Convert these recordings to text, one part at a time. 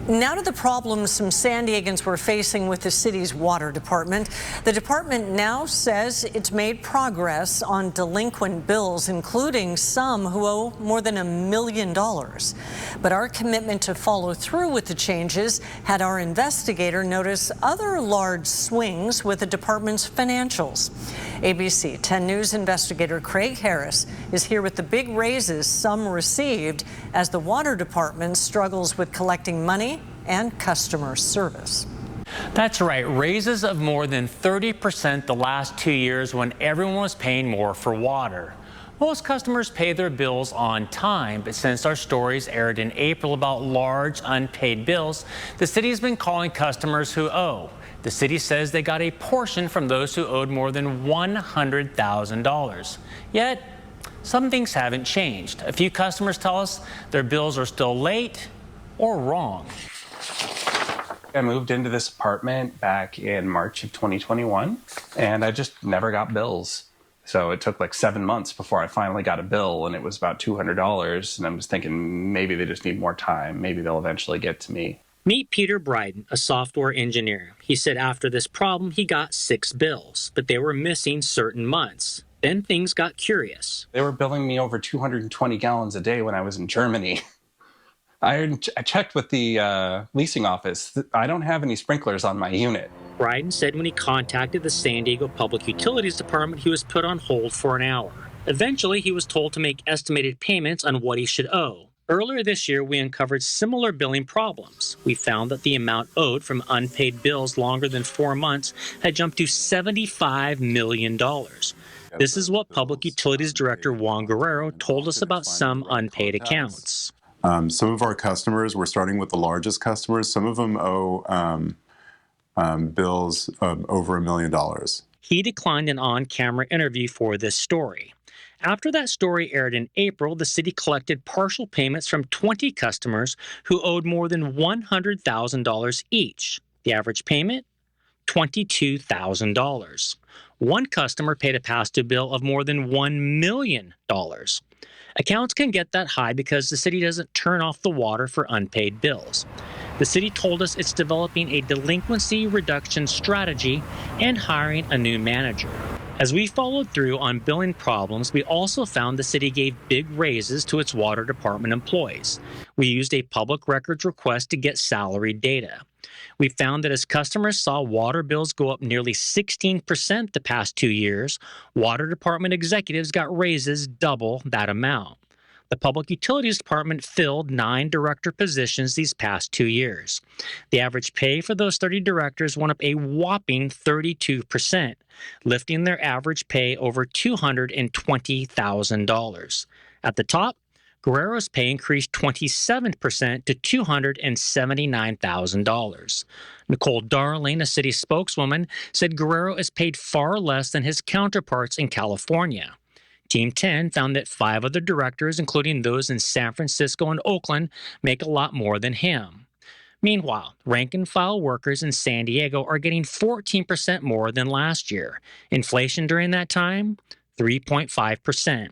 Now to the problems some San Diegans were facing with the city's water department. The department now says it's made progress on delinquent bills, including some who owe more than $1 million. But our commitment to follow through with the changes had our investigator notice other large swings with the department's financials. ABC 10 News investigator Craig Harris is here with the big raises some received as the water department struggles with collecting money and customer service. That's right, raises of more than 30% the last 2 years when everyone was paying more for water. Most customers pay their bills on time, but since our stories aired in April about large unpaid bills, the city has been calling customers who owe. The city says they got a portion from those who owed more than $100,000. Yet, some things haven't changed. A few customers tell us their bills are still late or wrong. I moved into this apartment back in March of 2021, and I just never got bills. So it took like 7 months before I finally got a bill, and it was about $200. And I was thinking maybe they just need more time. Maybe they'll eventually get to me. Meet Peter Bryden, a software engineer. He said after this problem, he got 6 bills, but they were missing certain months. Then things got curious. They were billing me over 220 gallons a day when I was in Germany. I checked with the leasing office. I don't have any sprinklers on my unit. Bryden said when he contacted the San Diego Public Utilities Department, he was put on hold for an hour. Eventually, he was told to make estimated payments on what he should owe. Earlier this year, we uncovered similar billing problems. We found that the amount owed from unpaid bills longer than 4 months had jumped to $75 million. This is what Public Utilities Director Juan Guerrero told us about some unpaid accounts. Some of our customers, we're starting with the largest customers, some of them owe bills over $1 million. He declined an on-camera interview for this story. After that story aired in April, the city collected partial payments from 20 customers who owed more than $100,000 each. The average payment? $22,000. One customer paid a past-due bill of more than $1 million. Accounts can get that high because the city doesn't turn off the water for unpaid bills. The city told us it's developing a delinquency reduction strategy and hiring a new manager. As we followed through on billing problems, we also found the city gave big raises to its water department employees. We used a public records request to get salary data. We found that as customers saw water bills go up nearly 16% the past 2 years, water department executives got raises double that amount. The Public Utilities Department filled 9 director positions these past 2 years. The average pay for those 30 directors went up a whopping 32%, lifting their average pay over $220,000. At the top, Guerrero's pay increased 27% to $279,000. Nicole Darling, a city spokeswoman, said Guerrero is paid far less than his counterparts in California. Team 10 found that 5 other directors, including those in San Francisco and Oakland, make a lot more than him. Meanwhile, rank-and-file workers in San Diego are getting 14% more than last year. Inflation during that time? 3.5%.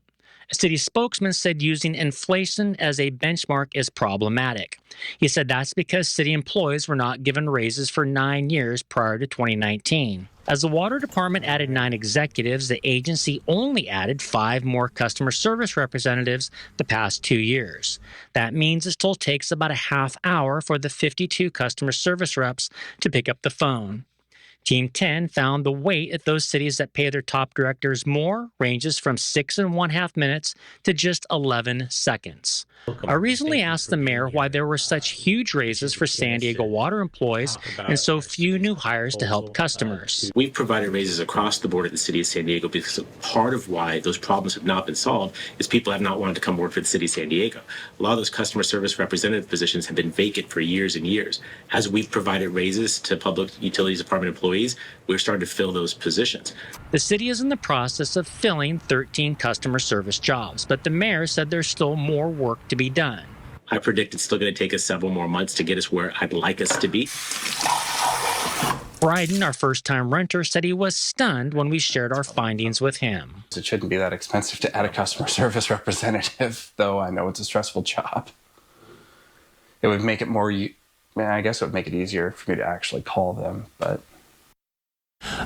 A city spokesman said using inflation as a benchmark is problematic. He said that's because city employees were not given raises for 9 years prior to 2019. As the water department added 9 executives, the agency only added 5 more customer service representatives the past 2 years. That means it still takes about a half hour for the 52 customer service reps to pick up the phone. Team 10 found the wait at those cities that pay their top directors more ranges from 6.5 minutes to just 11 seconds. I recently asked the mayor why there were such huge raises for San Diego water employees and so few new hires to help customers. We've provided raises across the board at the city of San Diego because part of why those problems have not been solved is people have not wanted to come work for the city of San Diego. A lot of those customer service representative positions have been vacant for years and years. As we've provided raises to public utilities department employees, we're starting to fill those positions. The city is in the process of filling 13 customer service jobs, but the mayor said there's still more work to be done. I predict it's still going to take us several more months to get us where I'd like us to be. Bryden, our first-time renter, said he was stunned when we shared our findings with him. It shouldn't be that expensive to add a customer service representative, though I know it's a stressful job. It would make it more man, I guess it would make it easier for me to actually call them, but.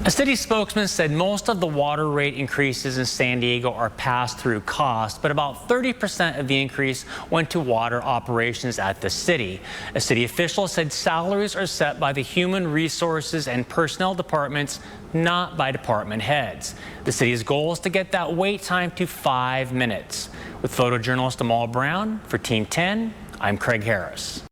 A city spokesman said most of the water rate increases in San Diego are passed through cost, but about 30% of the increase went to water operations at the city. A city official said salaries are set by the human resources and personnel departments, not by department heads. The city's goal is to get that wait time to 5 minutes. With photojournalist Amal Brown for Team 10, I'm Craig Harris.